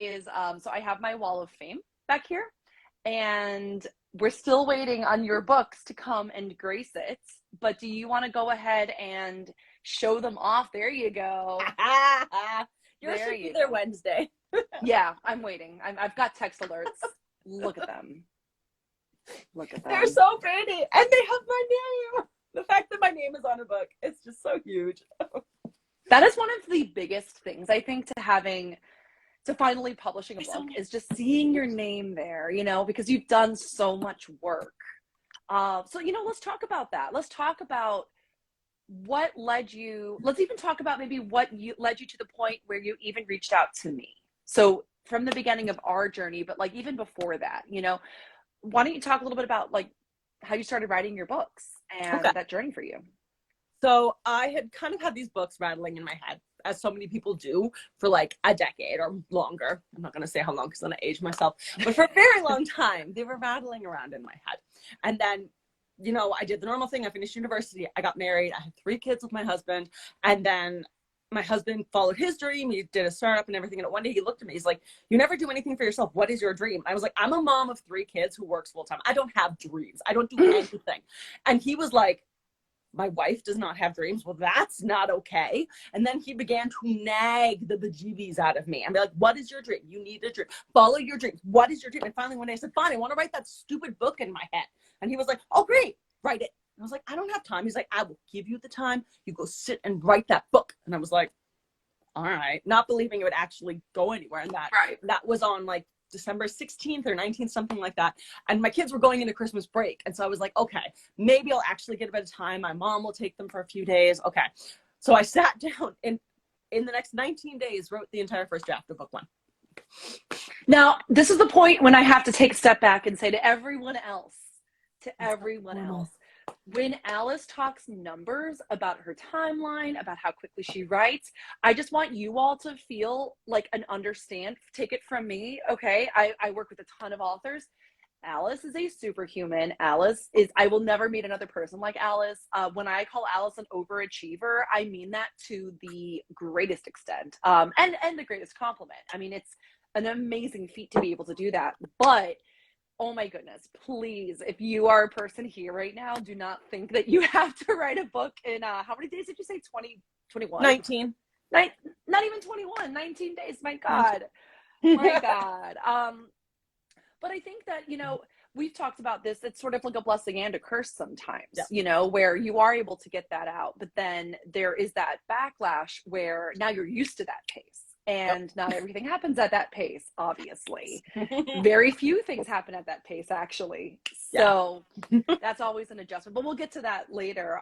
is, so I have my wall of fame back here, and we're still waiting on your books to come and grace it. But do you want to go ahead and show them off? There you go. Yours should be there Wednesday. Yeah, I'm waiting. I've got text alerts. Look at them. Look at them. They're so pretty. And they have my name. The fact that my name is on a book, it's just so huge. That is one of the biggest things, I think, to finally publishing a book is just seeing your name there, you know, because you've done so much work. So, you know, let's talk about that. Let's talk about what led you, let's even talk about maybe what led you to the point where you even reached out to me. So from the beginning of our journey, but like even before that, you know, why don't you talk a little bit about like how you started writing your books and that journey for you? So I had kind of had these books rattling in my head, as so many people do, for like a decade or longer. I'm not going to say how long because then I age myself, but for a very long time, they were rattling around in my head. And then, you know, I did the normal thing. I finished university. I got married. I had 3 kids with my husband. And then my husband followed his dream. He did a startup and everything. And one day he looked at me. He's like, you never do anything for yourself. What is your dream? I was like, I'm a mom of 3 kids who works full time. I don't have dreams. I don't do anything. And he was like, my wife does not have dreams. Well, that's not okay. And then he began to nag the bejeebies out of me and be like, what is your dream? You need a dream. Follow your dreams. What is your dream? And finally one day I said, fine, I want to write that stupid book in my head. And he was like, oh, great, write it. And I was like, I don't have time. He's like, I will give you the time. You go sit and write that book. And I was like, all right, not believing it would actually go anywhere. And that was on like December 16th or 19th, something like that. And my kids were going into Christmas break. And so I was like, okay, maybe I'll actually get a bit of time. My mom will take them for a few days. Okay. So I sat down and in the next 19 days, wrote the entire first draft of book 1. Now, this is the point when I have to take a step back and say to everyone else, when Alice talks numbers about her timeline, about how quickly she writes, I just want you all to feel like and understand, take it from me, okay? I work with a ton of authors. Alice is a superhuman. I will never meet another person like Alice. When I call Alice an overachiever, I mean that to the greatest extent, and the greatest compliment. I mean, it's an amazing feat to be able to do that, but oh my goodness, please, if you are a person here right now, do not think that you have to write a book in, how many days did you say? 21? 19. Not even 21, 19 days, my God. My God. But I think that, you know, we've talked about this. It's sort of like a blessing and a curse sometimes, you know, where you are able to get that out, but then there is that backlash where now you're used to that pace. And not everything happens at that pace, obviously. Very few things happen at that pace, actually. So that's always an adjustment. But we'll get to that later.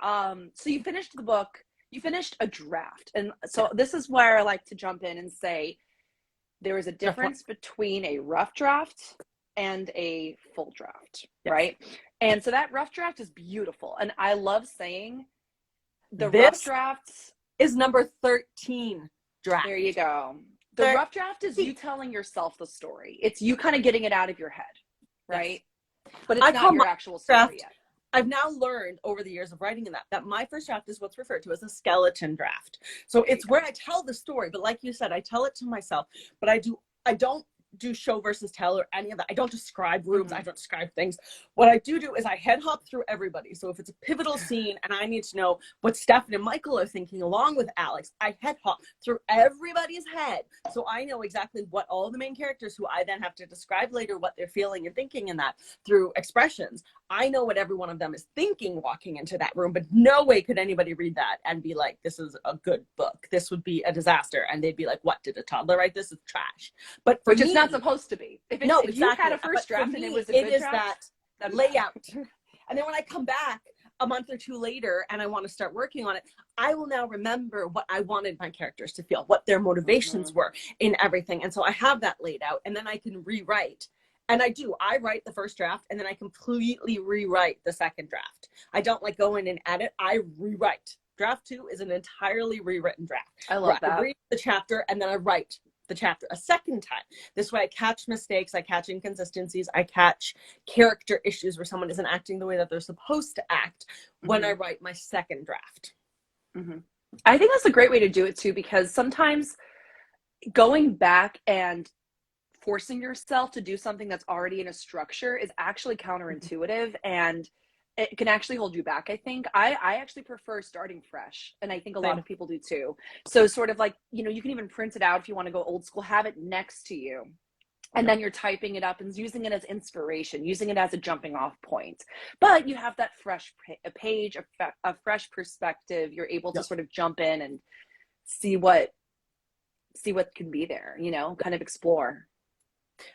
So you finished the book. You finished a draft. And so this is where I like to jump in and say there is a difference between a rough draft and a full draft, right? And so that rough draft is beautiful. And I love saying the rough draft is number 13. Draft. There you go. The rough draft is you telling yourself the story. It's you kind of getting it out of your head, right? But it's not your actual story yet. I've now learned over the years of writing in that my first draft is what's referred to as a skeleton draft. So it's where I tell the story, but like you said, I tell it to myself, but I don't do show versus tell or any of that. I don't describe rooms. I don't describe things. What I do is I head hop through everybody. So if it's a pivotal scene and I need to know what Stefan and Michael are thinking along with Alex, I head hop through everybody's head. So I know exactly what all the main characters, who I then have to describe later what they're feeling and thinking in that through expressions. I know what every one of them is thinking walking into that room, but no way could anybody read that and be like, this is a good book. This would be a disaster. And they'd be like, what, did a toddler write this? Is trash. But for me, not supposed to be. If you had a first draft and it was a good draft, that layout. And then when I come back a month or 2 later and I want to start working on it, I will now remember what I wanted my characters to feel, what their motivations were in everything. And so I have that laid out, and then I can rewrite. And I write the first draft and then I completely rewrite the second draft. I don't like go in and edit. I rewrite. Draft 2 is an entirely rewritten draft. I love that. I read the chapter and then I write the chapter a second time. This way I catch mistakes, I catch inconsistencies, I catch character issues where someone isn't acting the way that they're supposed to act when I write my second draft. I think that's a great way to do it too, because sometimes going back and forcing yourself to do something that's already in a structure is actually counterintuitive, and it can actually hold you back. I think I actually prefer starting fresh, and I think a lot of people do too. So sort of like, you know, you can even print it out if you want to go old school, have it next to you. And then you're typing it up and using it as inspiration, using it as a jumping off point. But you have that fresh page, a fresh perspective. You're able to sort of jump in and see what can be there, you know, kind of explore.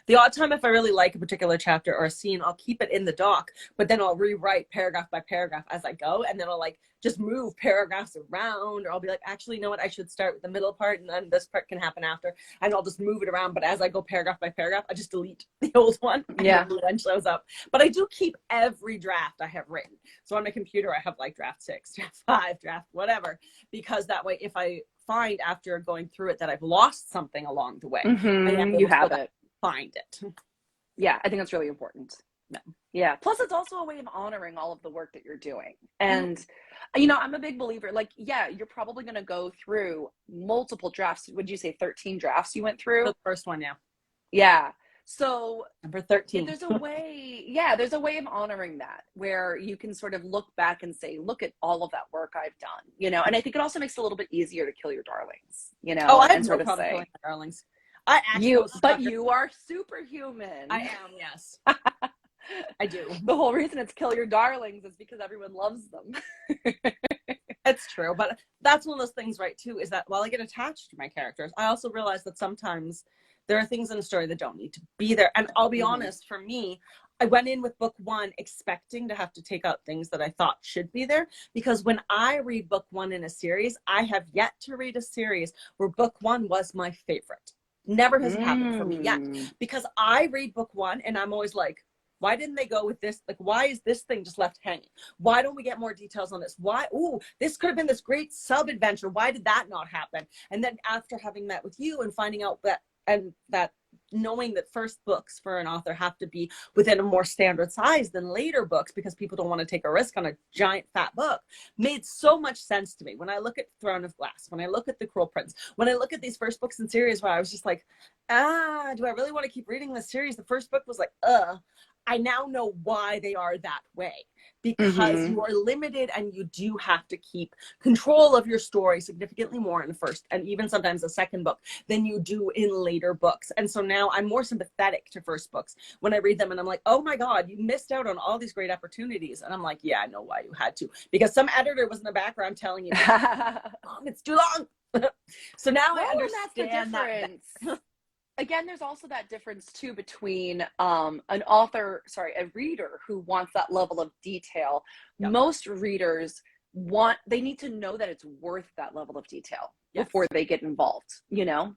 The odd time, if I really like a particular chapter or a scene, I'll keep it in the doc, but then I'll rewrite paragraph by paragraph as I go, and then I'll like just move paragraphs around, or I'll be like, actually, you know what, I should start with the middle part, and then this part can happen after, and I'll just move it around. But as I go paragraph by paragraph, I just delete the old one, and the new one shows up. But I do keep every draft I have written. So on my computer, I have like draft 6, draft 5, draft whatever, because that way, if I find after going through it that I've lost something along the way, I am you have it. Find it. Yeah, I think that's really important. Yeah. Plus, it's also a way of honoring all of the work that you're doing. And, you know, I'm a big believer, like, yeah, you're probably going to go through multiple drafts. Would you say 13 drafts you went through? The first one, yeah. Yeah. So number 13. There's a way, there's a way of honoring that, where you can sort of look back and say, look at all of that work I've done, you know. And I think it also makes it a little bit easier to kill your darlings, you know. Oh, I have and no sort of problem say, killing my darlings. But you are superhuman. I am, yes. I do. The whole reason it's kill your darlings is because everyone loves them. It's true, but that's one of those things, right, too, is that while I get attached to my characters, I also realize that sometimes there are things in a story that don't need to be there. And I'll be honest, for me, I went in with book 1 expecting to have to take out things that I thought should be there, because when I read book 1 in a series, I have yet to read a series where book 1 was my favorite. Never has it happened for me yet, because I read book 1 and I'm always like, why didn't they go with this? Like, why is this thing just left hanging? Why don't we get more details on this? Why? Ooh, this could have been this great sub adventure. Why did that not happen? And then after having met with you and finding out that, and that knowing that first books for an author have to be within a more standard size than later books, because people don't want to take a risk on a giant fat book, made so much sense to me. When I look at Throne of Glass, when I look at The Cruel Prince, when I look at these first books in series where I was just like, do I really want to keep reading this series? The first book was like, I now know why they are that way, because you are limited and you do have to keep control of your story significantly more in the first and even sometimes the second book than you do in later books. And so now I'm more sympathetic to first books when I read them, and I'm like, oh my God, you missed out on all these great opportunities. And I'm like, yeah, I know why you had to, because some editor was in the background telling you, it's too long. So now I understand that. Again, there's also that difference too between a reader who wants that level of detail. Most readers they need to know that it's worth that level of detail before they get involved, you know?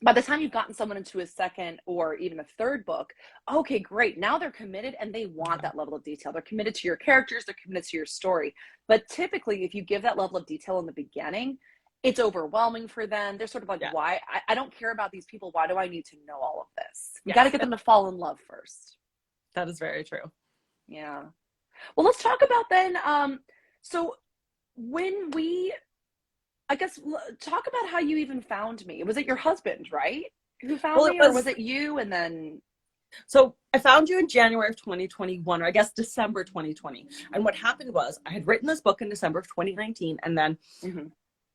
By the time you've gotten someone into a second or even a third book, okay, great. Now they're committed and they want that level of detail. They're committed to your characters, they're committed to your story. But typically, if you give that level of detail in the beginning, it's overwhelming for them. They're sort of like, why? I don't care about these people. Why do I need to know all of this? You got to get them to fall in love first. That is very true. Yeah. Well, let's talk about then. So talk about how you even found me. Was it your husband, right, who found me, or was it you? And then. So I found you in January of 2021, or I guess December 2020. And what happened was I had written this book in December of 2019, and then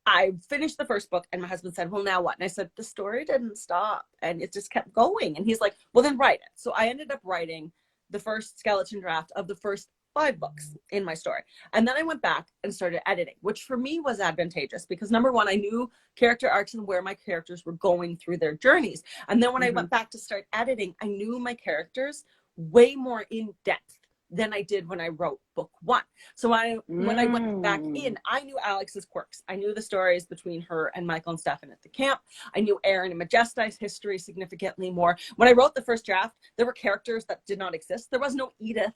I finished the first book, and my husband said, well, now what? And I said, the story didn't stop, and it just kept going. And he's like, well, then write it. So I ended up writing the first skeleton draft of the first 5 books in my story. And then I went back and started editing, which for me was advantageous because, number one, I knew character arcs and where my characters were going through their journeys. And then when I went back to start editing, I knew my characters way more in depth than I did when I wrote book 1. So when I went back in, I knew Alex's quirks. I knew the stories between her and Michael and Stefan at the camp. I knew Aaron and Majesti's history significantly more. When I wrote the first draft, there were characters that did not exist. There was no Edith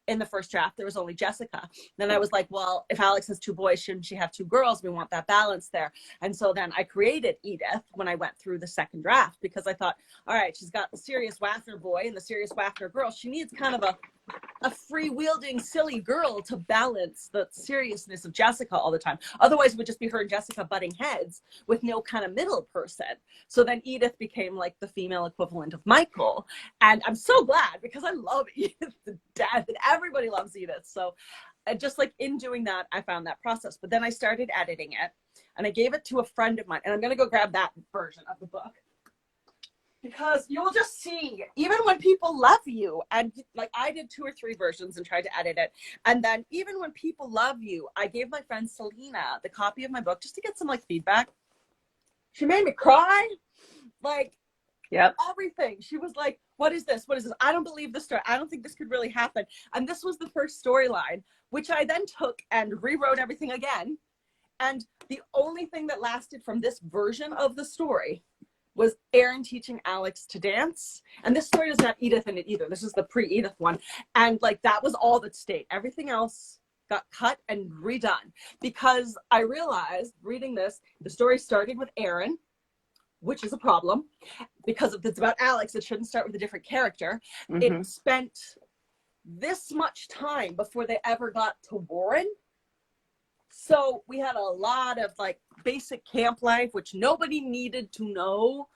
in the first draft. There was only Jessica. Then I was like, well, if Alex has 2 boys, shouldn't she have 2 girls? We want that balance there. And so then I created Edith when I went through the second draft, because I thought, all right, she's got the serious Waffner boy and the serious Waffner girl. She needs kind of a a free-wielding, silly girl to balance the seriousness of Jessica all the time. Otherwise, it would just be her and Jessica butting heads with no kind of middle person. So then Edith became like the female equivalent of Michael. And I'm so glad, because I love Edith to death, and everybody loves Edith. So just like in doing that, I found that process. But then I started editing it, and I gave it to a friend of mine. And I'm going to go grab that version of the book, because you'll just see, even when people love you, and like I did 2 or 3 versions and tried to edit it. And then even when people love you, I gave my friend Selena the copy of my book just to get some like feedback. She made me cry. Like, yep, everything. She was like, what is this? What is this? I don't believe this story. I don't think this could really happen. And this was the first storyline, which I then took and rewrote everything again. And the only thing that lasted from this version of the story was Aaron teaching Alex to dance. And this story doesn't have Edith in it either. This is the pre-Edith one. And like, that was all that stayed. Everything else got cut and redone, because I realized reading this, the story started with Aaron, which is a problem, because if it's about Alex, it shouldn't start with a different character. It spent this much time before they ever got to Warren. So we had a lot of like basic camp life, which nobody needed to know.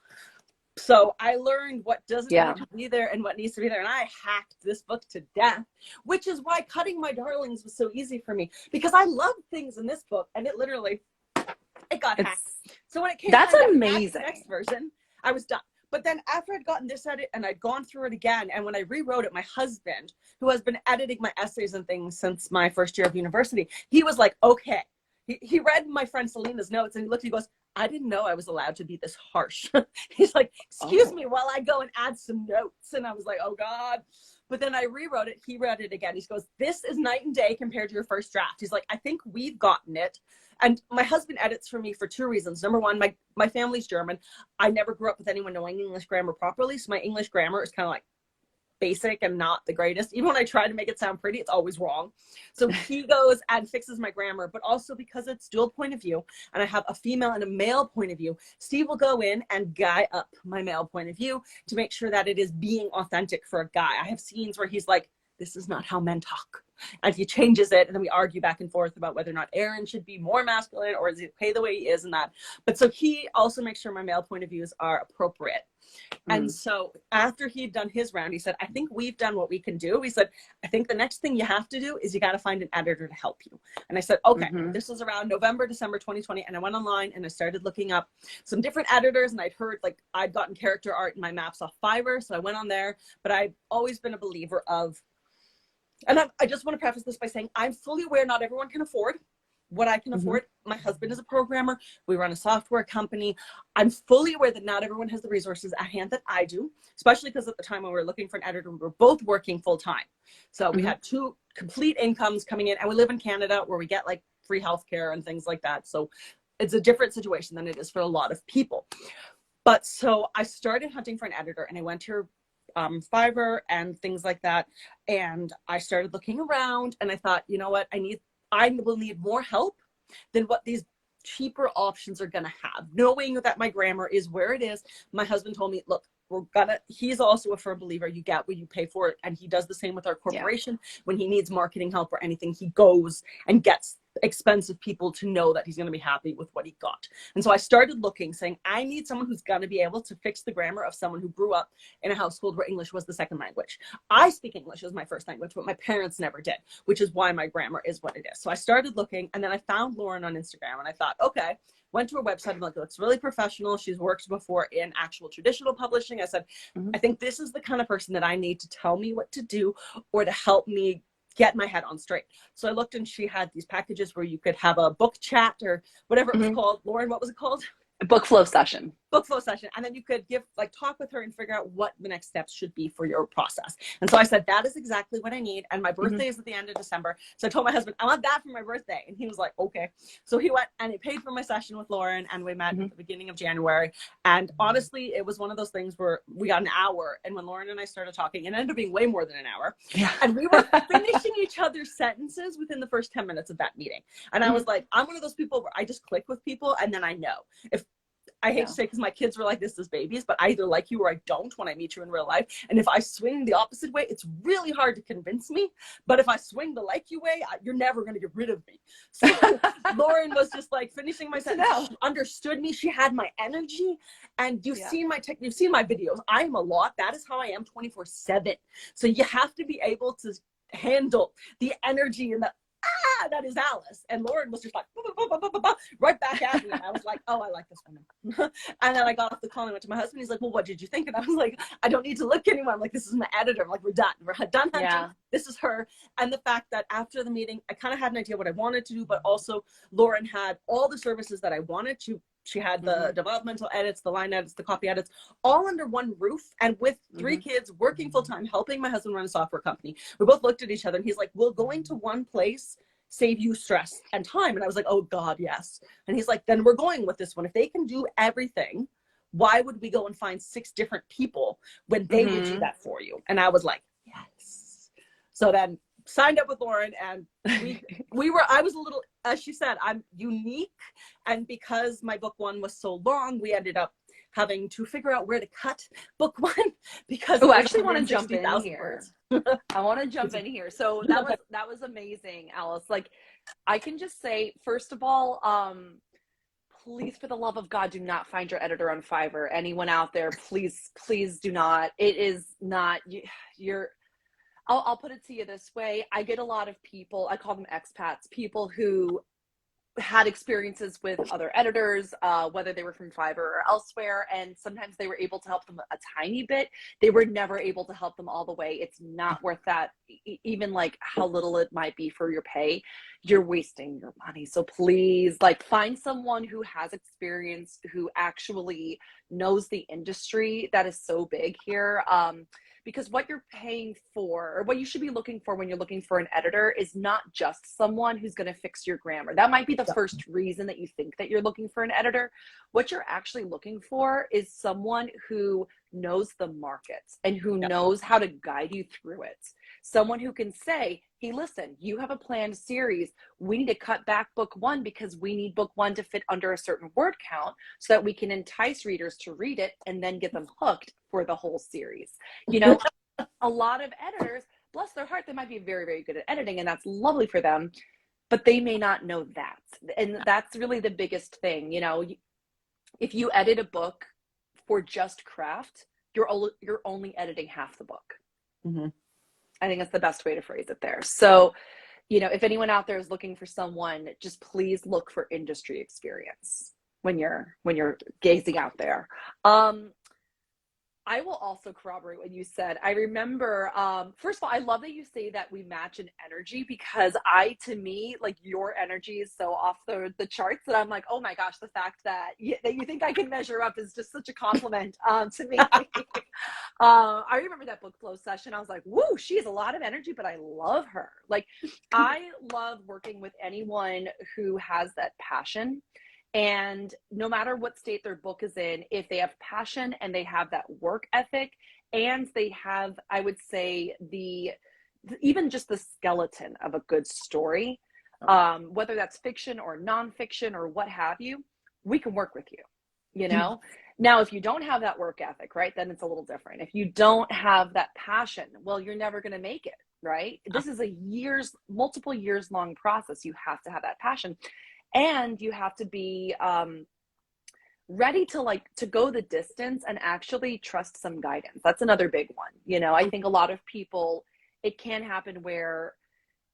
So I learned what doesn't need to be there and what needs to be there. And I hacked this book to death, which is why Cutting My Darlings was so easy for me, because I love things in this book, and it literally, it got hacked. So when it came that's time amazing. To the next version, I was done. But then after I'd gotten this edit and I'd gone through it again, and when I rewrote it, my husband, who has been editing my essays and things since my first year of university, he was like, okay. He read my friend Selena's notes, and he looked, he goes, I didn't know I was allowed to be this harsh. He's like, excuse me while I go and add some notes. And I was like, oh God. But then I rewrote it. He read it again. He goes, this is night and day compared to your first draft. He's like, I think we've gotten it. And my husband edits for me for 2 reasons. Number one, my family's German. I never grew up with anyone knowing English grammar properly. So my English grammar is kind of like basic and not the greatest. Even when I try to make it sound pretty, it's always wrong. So he goes and fixes my grammar, but also because it's dual point of view and I have a female and a male point of view, Steve will go in and guy up my male point of view to make sure that it is being authentic for a guy. I have scenes where he's like, this is not how men talk. And he changes it, and then we argue back and forth about whether or not Aaron should be more masculine or is he okay the way he is and that. But so he also makes sure my male point of views are appropriate. And so after he'd done his round, he said, I think we've done what we can do. He said, I think the next thing you have to do is you got to find an editor to help you. And I said, okay, this was around November, December 2020. And I went online and I started looking up some different editors, and I'd heard like I'd gotten character art in my maps off Fiverr. So I went on there, but I've always been a believer of, and I just want to preface this by saying I'm fully aware not everyone can afford what I can afford. My husband is a programmer. We run a software company. I'm fully aware that not everyone has the resources at hand that I do, especially because at the time when we were looking for an editor, we were both working full time. So we had 2 complete incomes coming in, and we live in Canada where we get like free healthcare and things like that. So it's a different situation than it is for a lot of people. But so I started hunting for an editor, and I went to Fiverr and things like that. And I started looking around, and I thought, you know what, I will need more help than what these cheaper options are going to have. Knowing that my grammar is where it is, my husband told me, look, he's also a firm believer, you get what you pay for it. And he does the same with our corporation. When he needs marketing help or anything, he goes and gets expensive people to know that he's going to be happy with what he got. And so I started looking, saying, I need someone who's going to be able to fix the grammar of someone who grew up in a household where English was the second language. I speak English as my first language, but my parents never did, which is why my grammar is what it is. So I started looking, and then I found Lauren on Instagram, and I thought, okay, went to her website. I'm like, looks really professional. She's worked before in actual traditional publishing. I said, I think this is the kind of person that I need to tell me what to do or to help me get my head on straight. So I looked, and she had these packages where you could have a book chat or whatever it was called. Lauren, what was it called? A book flow session. Book flow session. And then you could talk with her and figure out what the next steps should be for your process. And so I said, that is exactly what I need. And my birthday is at the end of December. So I told my husband, I want that for my birthday. And he was like, okay. So he went and he paid for my session with Lauren, and we met at the beginning of January. And honestly, it was one of those things where we got an hour. And when Lauren and I started talking, it ended up being way more than an hour. Yeah. And we were finishing each other's sentences within the first 10 minutes of that meeting. And I was like, I'm one of those people where I just click with people, and then I know. If I hate to say, because my kids were like this as babies, but I either like you or I don't when I meet you in real life. And if I swing the opposite way, it's really hard to convince me. But if I swing the like you way, you're never going to get rid of me. So Lauren was just like finishing my sentence. She understood me. She had my energy. And you've seen you've seen my videos. I am a lot. That is how I am 24/7. So you have to be able to handle the energy and the that is Alice. And Lauren was just like right back at me. And I was like, oh, I like this woman. And then I got off the call and went to my husband. He's like, well, what did you think? And I was like, I don't need to look anymore. I'm like, this is my editor. I'm like, we're done. We're done hunting. Yeah. This is her. And the fact that after the meeting, I kind of had an idea what I wanted to do, but also Lauren had all the services that I wanted to. She had the developmental edits, the line edits, the copy edits, all under one roof. And with 3 kids working full time, helping my husband run a software company, we both looked at each other and he's like, will going to one place save you stress and time? And I was like, oh God, yes. And he's like, then we're going with this one. If they can do everything, why would we go and find 6 different people when they would do that for you? And I was like, yes. So then signed up with Lauren, and I was a little, as she said, I'm unique. And because my book 1 was so long, we ended up having to figure out where to cut book 1 because I actually want to jump in here. words. I want to jump in here. So that was amazing, Alice. Like, I can just say, first of all, please, for the love of God, do not find your editor on Fiverr. Anyone out there, please do not. It is not you're. I'll put it to you this way. I get a lot of people, I call them expats, people who had experiences with other editors, whether they were from Fiverr or elsewhere, and sometimes they were able to help them a tiny bit. They were never able to help them all the way. It's not worth that, even like how little it might be for your pay. You're wasting your money. So please, like, find someone who has experience, who actually knows the industry. That is so big here. Because what you're paying for, or what you should be looking for when you're looking for an editor, is not just someone who's going to fix your grammar. That might be the first reason that you think that you're looking for an editor. What you're actually looking for is someone who knows the markets and who knows how to guide you through it. Someone who can say, hey, listen, you have a planned series. We need to cut back book 1 because we need book 1 to fit under a certain word count so that we can entice readers to read it and then get them hooked for the whole series. You know, a lot of editors, bless their heart, they might be very, very good at editing, and that's lovely for them, but they may not know that. And that's really the biggest thing. You know, if you edit a book for just craft, you're only editing half the book. I think that's the best way to phrase it there. So, you know, if anyone out there is looking for someone, just please look for industry experience when you're gazing out there. I will also corroborate what you said. I remember, first of all, I love that you say that we match in energy, because to me, like, your energy is so off the charts that I'm like, oh my gosh, the fact that you think I can measure up is just such a compliment to me. I remember that book flow session. I was like, woo, she has a lot of energy, but I love her. Like, I love working with anyone who has that passion. And no matter what state their book is in, if they have passion and they have that work ethic, and they have, I would say, even just the skeleton of a good story, whether that's fiction or nonfiction or what have you, we can work with you, you know? Now, if you don't have that work ethic, right, then it's a little different. If you don't have that passion, well, you're never going to make it, right? This is multiple years long process. You have to have that passion. And you have to be ready to go the distance and actually trust some guidance. That's another big one. You know, I think a lot of people, it can happen where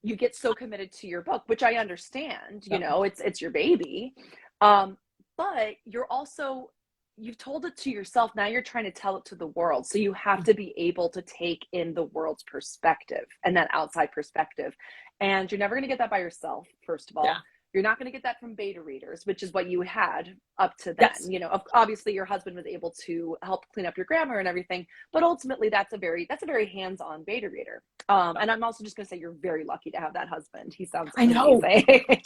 you get so committed to your book, which I understand, you know, it's your baby. But you've told it to yourself. Now you're trying to tell it to the world. So you have to be able to take in the world's perspective and that outside perspective. And you're never going to get that by yourself, first of all. Yeah. You're not going to get that from beta readers, which is what you had up to then. Yes. You know, obviously your husband was able to help clean up your grammar and everything, but ultimately that's a very hands-on beta reader. And I'm also just going to say you're very lucky to have that husband. He sounds amazing. I know.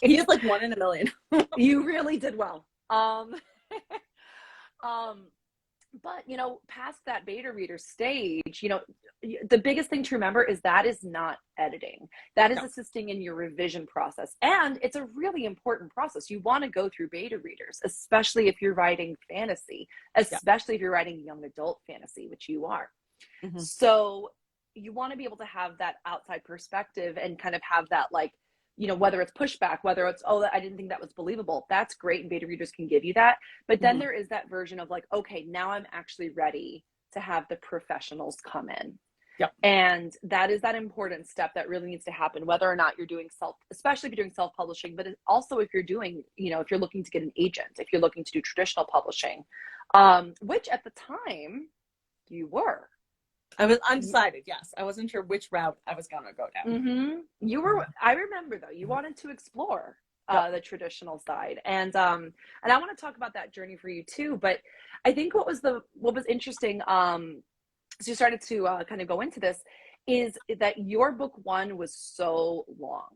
He's like 1 in a million. You really did well. But, you know, past that beta reader stage, you know, the biggest thing to remember is that is not editing. That is No. assisting in your revision process. And it's a really important process. You want to go through beta readers, especially if you're writing fantasy, especially if you're writing young adult fantasy, which you are. Mm-hmm. So you want to be able to have that outside perspective and kind of have that, like, you know, whether it's pushback, whether it's, oh, I didn't think that was believable. That's great. And beta readers can give you that. But then there is that version of like, okay, now I'm actually ready to have the professionals come in. Yep. And that is that important step that really needs to happen, whether or not you're doing especially if you're doing self-publishing, but also if you're doing, you know, if you're looking to get an agent, if you're looking to do traditional publishing, which at the time you were. I was undecided. Yes, I wasn't sure which route I was gonna go down. Mm-hmm. You were. I remember though. You wanted to explore the traditional side, and I want to talk about that journey for you too. But I think what was interesting, so you started to kind of go into this, is that your book one was so long.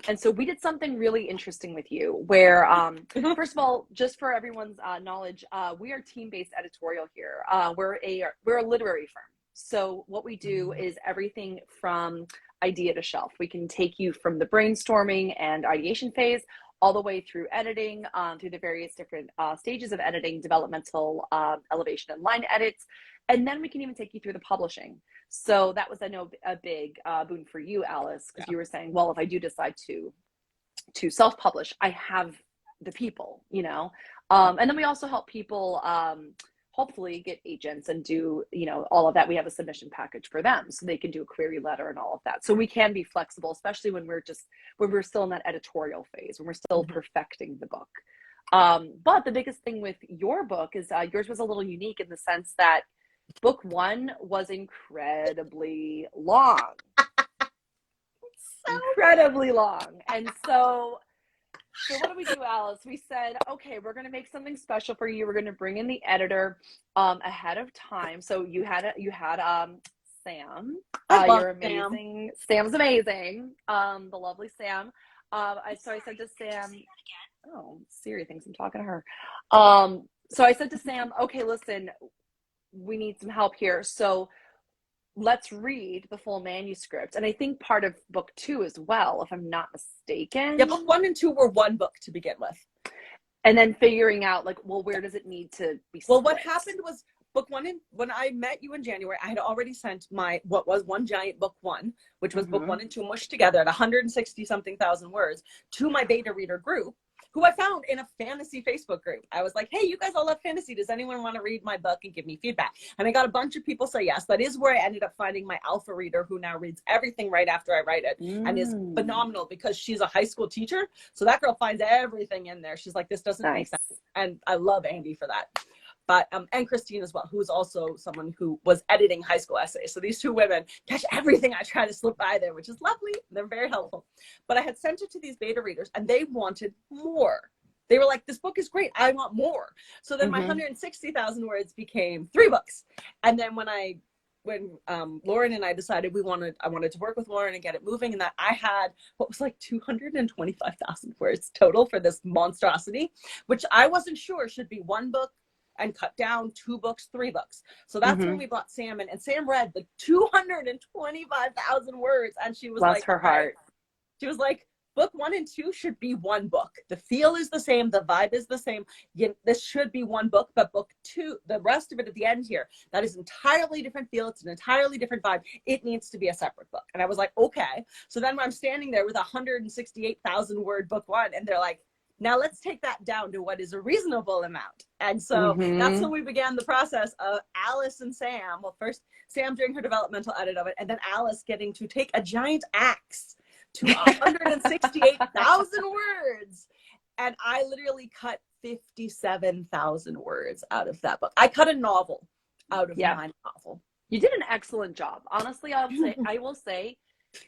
And so we did something really interesting with you where, first of all, just for everyone's knowledge, we are team-based editorial here. We're a literary firm. So what we do is everything from idea to shelf. We can take you from the brainstorming and ideation phase all the way through editing, through the various different stages of editing, developmental, elevation and line edits. And then we can even take you through the publishing. So that was, I know, a big boon for you, Alice, because you were saying, well, if I do decide to self-publish, I have the people, you know. And then we also help people hopefully get agents and do, you know, all of that. We have a submission package for them so they can do a query letter and all of that. So we can be flexible, especially when we're still in that editorial phase, when we're still perfecting the book. But the biggest thing with your book is yours was a little unique in the sense that book one was incredibly long. Incredibly long. And so what did we do, Alice? We said, okay, we're going to make something special for you. We're going to bring in the editor ahead of time. So you had Sam. You're amazing. Sam. Sam's amazing. The lovely Sam. So I said to Sam, oh, Siri thinks I'm talking to her. So I said to Sam, okay, listen, we need some help here. So let's read the full manuscript. And I think part of book two as well, if I'm not mistaken. Yeah, book 1 and 2 were one book to begin with. And then figuring out like, well, where does it need to be split? Well, what happened was book 1, when I met you in January, I had already sent what was one giant book 1, which was book 1 and 2 mushed together at 160 something thousand words, to my beta reader group, who I found in a fantasy Facebook group. I was like, hey, you guys all love fantasy. Does anyone want to read my book and give me feedback? And I got a bunch of people say yes. That is where I ended up finding my alpha reader, who now reads everything right after I write it and is phenomenal because she's a high school teacher. So that girl finds everything in there. She's like, this doesn't make sense. And I love Andy for that. But and Christine as well, who is also someone who was editing high school essays. So these two women catch everything I try to slip by there, which is lovely. They're very helpful. But I had sent it to these beta readers and they wanted more. They were like, this book is great. I want more. So then my 160,000 words became 3 books. And then when Lauren and I decided I wanted to work with Lauren and get it moving, and that I had what was like 225,000 words total for this monstrosity, which I wasn't sure should be 1 book and cut down 2 books, 3 books. So that's when we brought Sam in, and Sam read the 225,000 words, and she was bless like, her heart. She was like, book 1 and 2 should be 1 book. The feel is the same, the vibe is the same. This should be 1 book, but book 2, the rest of it at the end here, that is entirely different feel. It's an entirely different vibe. It needs to be a separate book. And I was like, okay. So then when I'm standing there with 168,000 word book 1, and they're like, now let's take that down to what is a reasonable amount. And so that's when we began the process of Alice and Sam. Well, first Sam doing her developmental edit of it, and then Alice getting to take a giant axe to 168,000 words. And I literally cut 57,000 words out of that book. I cut a novel out of my novel. You did an excellent job. Honestly, I will say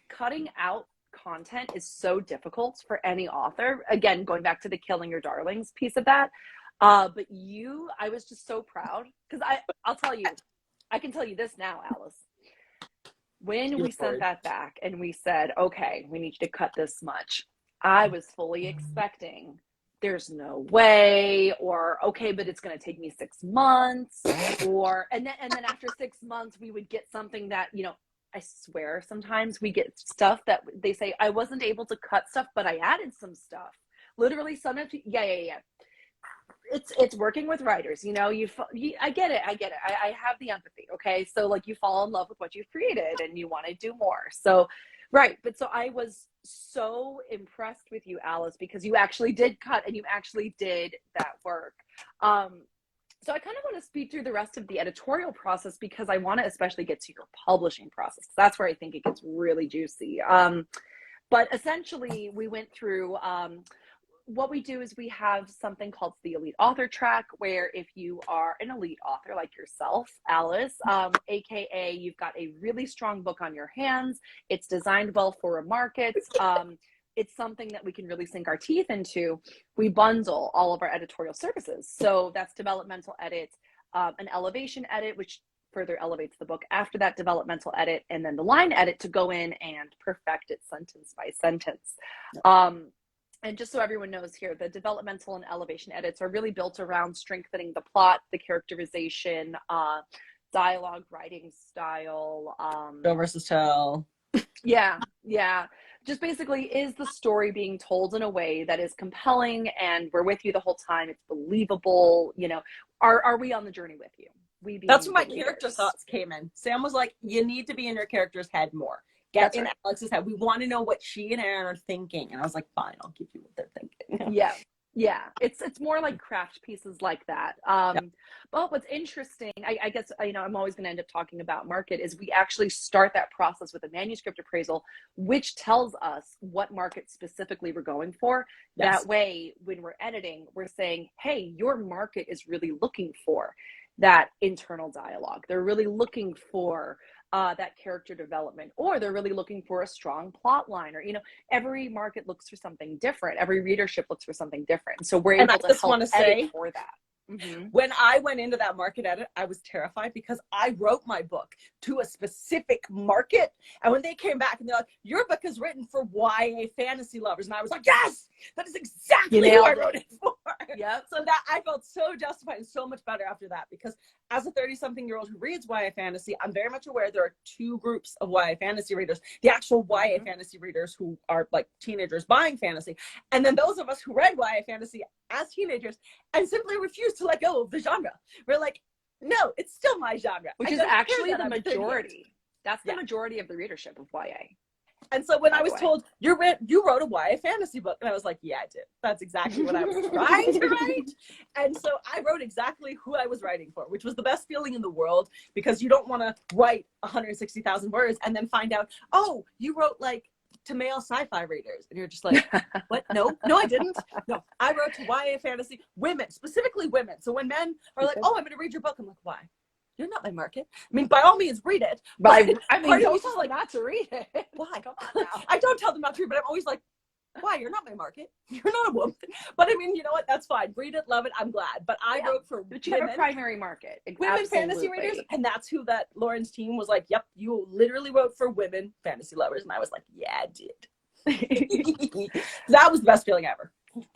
cutting out content is so difficult for any author. Again, going back to the killing your darlings piece of that. But I was just so proud because I'll tell you, I can tell you this now, Alice. When we sent that back and we said, okay, we need you to cut this much, I was fully expecting there's no way, or okay, but it's going to take me 6 months, or and then after 6 months we would get something that, you know, I swear sometimes we get stuff that they say I wasn't able to cut stuff, but I added some stuff. Literally, sometimes, yeah. It's working with writers, you know. I get it. I have the empathy. Okay, so like you fall in love with what you've created and you want to do more. So, right. But so I was so impressed with you, Alice, because you actually did cut and you actually did that work. So I kind of want to speed through the rest of the editorial process because I want to especially get to your publishing process, because that's where I think it gets really juicy. But essentially, we went through. What we do is we have something called the elite author track, where if you are an elite author like yourself, Alice, aka you've got a really strong book on your hands, it's designed well for a market, it's something that we can really sink our teeth into, we bundle all of our editorial services. So that's developmental edit, an elevation edit, which further elevates the book after that developmental edit, and then the line edit to go in and perfect it sentence by sentence. And just so everyone knows here, the developmental and elevation edits are really built around strengthening the plot, the characterization, dialogue, writing style. Show versus tell. Yeah. Just basically, is the story being told in a way that is compelling and we're with you the whole time? It's believable. You know, are we on the journey with you? That's where my character thoughts came in. Sam was like, you need to be in your character's head more. Get in Alex's head. We want to know what she and Aaron are thinking. And I was like, fine, I'll give you what they're thinking. Yeah. It's more like craft pieces like that. But what's interesting, I guess, you know, I'm always going to end up talking about market, is we actually start that process with a manuscript appraisal, which tells us what market specifically we're going for. Yes. That way, when we're editing, we're saying, hey, your market is really looking for that internal dialogue. They're really looking for that character development, or they're really looking for a strong plot line, or, you know, every market looks for something different. Every readership looks for something different. So we're able to help edit for that. Mm-hmm. When I went into that market edit, I was terrified because I wrote my book to a specific market. And when they came back and they're like, your book is written for YA fantasy lovers. And I was like, yes, that is exactly who I wrote it for. Yep. So that I felt so justified and so much better after that, because as a 30-something-year-old who reads YA fantasy, I'm very much aware there are two groups of YA fantasy readers. The actual YA fantasy readers who are like teenagers buying fantasy. And then those of us who read YA fantasy as teenagers and simply refuse to let go of the genre. We're like, no, it's still my genre. Which is actually the majority. That's the majority of the readership of YA. And so when I was told, you wrote a YA fantasy book, and I was like, yeah, I did. That's exactly what I was trying to write. And so I wrote exactly who I was writing for, which was the best feeling in the world, because you don't want to write 160,000 words and then find out, oh, you wrote like to male sci-fi readers. And you're just like, what? No, I didn't. No, I wrote to YA fantasy, women, specifically women. So when men are like, oh, I'm going to read your book, I'm like, why? You're not my market. I mean, by all means, read it. But I mean, don't tell them not to read it. Why? Come on now. I don't tell them not to read, but I'm always like, why? You're not my market. You're not a woman. But I mean, you know what? That's fine. Read it, love it. I'm glad. But I wrote for women. You have a primary market. Women fantasy readers. And that's who that Lauren's team was like, yep, you literally wrote for women fantasy lovers. And I was like, yeah, I did. That was the best feeling ever.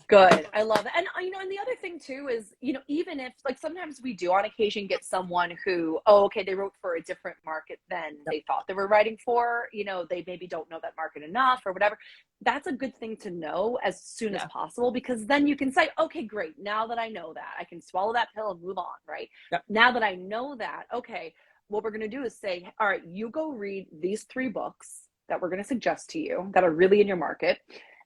Good. I love it. And, you know, and the other thing too is, you know, even if like sometimes we do on occasion get someone who, oh, okay, they wrote for a different market than they thought they were writing for, you know, they maybe don't know that market enough or whatever. That's a good thing to know as soon as possible, because then you can say, okay, great. Now that I know that, I can swallow that pill and move on, right? Yep. Now that I know that, okay, what we're going to do is say, all right, you go read these 3 books that we're going to suggest to you that are really in your market.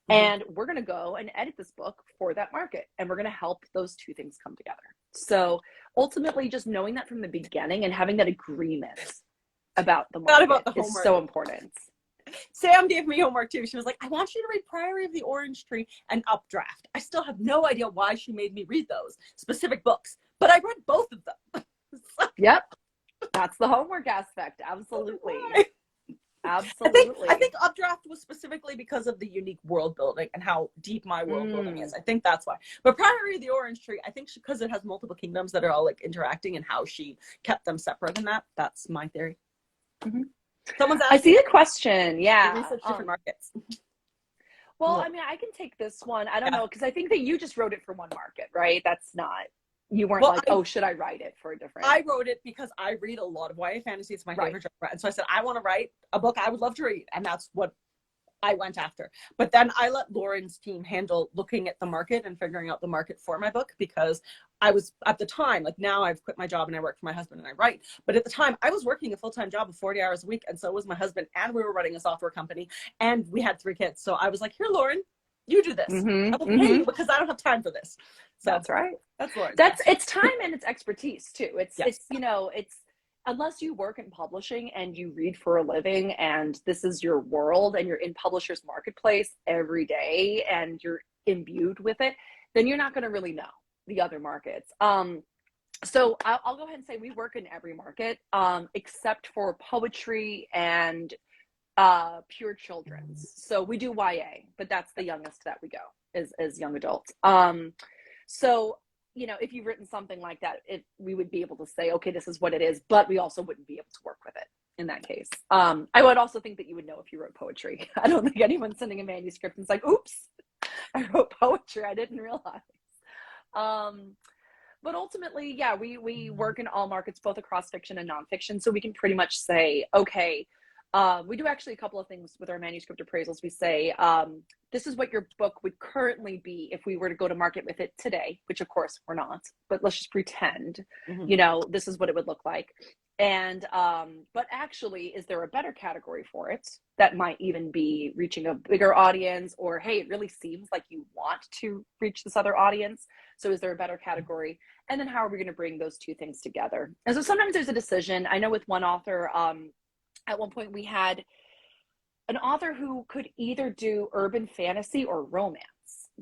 And we're going to go and edit this book for that market. And we're going to help those 2 things come together. So ultimately, just knowing that from the beginning and having that agreement about the market is so important. Sam gave me homework too. She was like, I want you to read Priory of the Orange Tree and Updraft. I still have no idea why she made me read those specific books, but I read both of them. Yep. That's the homework aspect. Absolutely. Absolutely. I think Updraft was specifically because of the unique world building and how deep my world building is. I think that's why. But Priory of the Orange Tree, I think because it has multiple kingdoms that are all like interacting, and how she kept them separate in that. That's my theory. Someone's asking. I see a question. Yeah. Research different markets. Well, I mean, I can take this one. I don't know, because I think that you just wrote it for one market, right? That's not, you weren't like, oh, should I write it for a different? I wrote it because I read a lot of YA fantasy. It's my favorite genre. And so I said, I want to write a book I would love to read. And that's what I went after. But then I let Lauren's team handle looking at the market and figuring out the market for my book, because I was at the time, like now I've quit my job and I work for my husband and I write. But at the time I was working a full-time job of 40 hours a week. And so was my husband, and we were running a software company and we had 3 kids. So I was like, here, Lauren, you do this. I will pay you because I don't have time for this. So that's right. That's Lauren. It's time and it's expertise too. It's you know, it's, unless you work in publishing and you read for a living and this is your world and you're in publishers marketplace every day and you're imbued with it, then you're not going to really know the other markets. So I'll go ahead and say we work in every market, except for poetry and pure children's. So we do YA, but that's the youngest that we go is young adults. So, you know, if you've written something like that, we would be able to say, okay, this is what it is, but we also wouldn't be able to work with it in that case. I would also think that you would know if you wrote poetry. I don't think anyone's sending a manuscript and it's like, oops, I wrote poetry. I didn't realize. But ultimately, yeah, we work in all markets, both across fiction and nonfiction. So we can pretty much say, okay, we do actually a couple of things with our manuscript appraisals. We say, this is what your book would currently be if we were to go to market with it today, which of course we're not, but let's just pretend, you know, this is what it would look like. And, but actually, is there a better category for it that might even be reaching a bigger audience, or, hey, it really seems like you want to reach this other audience. So is there a better category? And then how are we going to bring those two things together? And so sometimes there's a decision. I know with one author, at one point we had an author who could either do urban fantasy or romance.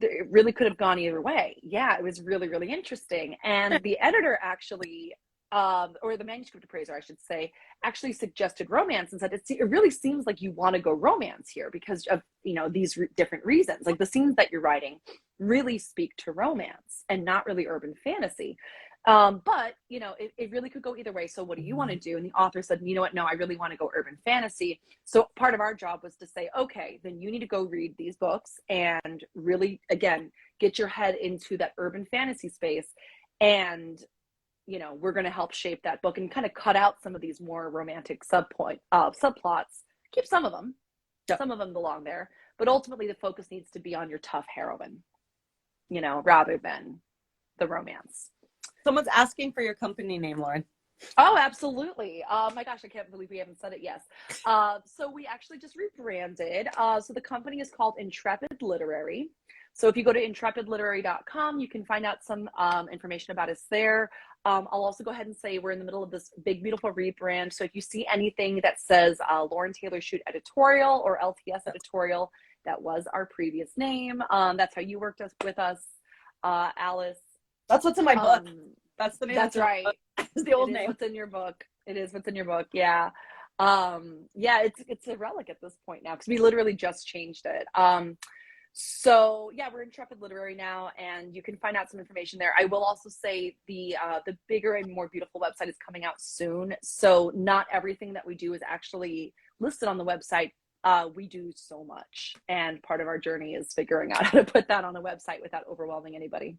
It really could have gone either way. Yeah, it was really, really interesting. And the editor actually, or the manuscript appraiser, I should say, actually suggested romance and said, it really seems like you want to go romance here because of, you know, these different reasons. Like the scenes that you're writing really speak to romance and not really urban fantasy. But, you know, it really could go either way. So what do you want to do? And the author said, you know what? No, I really want to go urban fantasy. So part of our job was to say, okay, then you need to go read these books and really, again, get your head into that urban fantasy space. And, you know, we're going to help shape that book and kind of cut out some of these more romantic subplots, keep some of them. Yep. Some of them belong there. But ultimately, the focus needs to be on your tough heroine, you know, rather than the romance. Someone's asking for your company name, Lauren. Oh, absolutely. My gosh, I can't believe we haven't said it. Yes. So we actually just rebranded. So the company is called Intrepid Literary. So if you go to intrepidliterary.com, you can find out some information about us there. I'll also go ahead and say we're in the middle of this big, beautiful rebrand. So if you see anything that says Lauren Taylor Shute Editorial or LTS Editorial, that was our previous name. That's how you worked with us, Alice. That's what's in my book. That's the name. That's right. It's the old name. What's in your book. It is what's in your book. Yeah. Yeah, it's a relic at this point now because we literally just changed it. So yeah, we're Intrepid Literary now, and you can find out some information there. I will also say the bigger and more beautiful website is coming out soon. So not everything that we do is actually listed on the website. We do so much, and part of our journey is figuring out how to put that on the website without overwhelming anybody.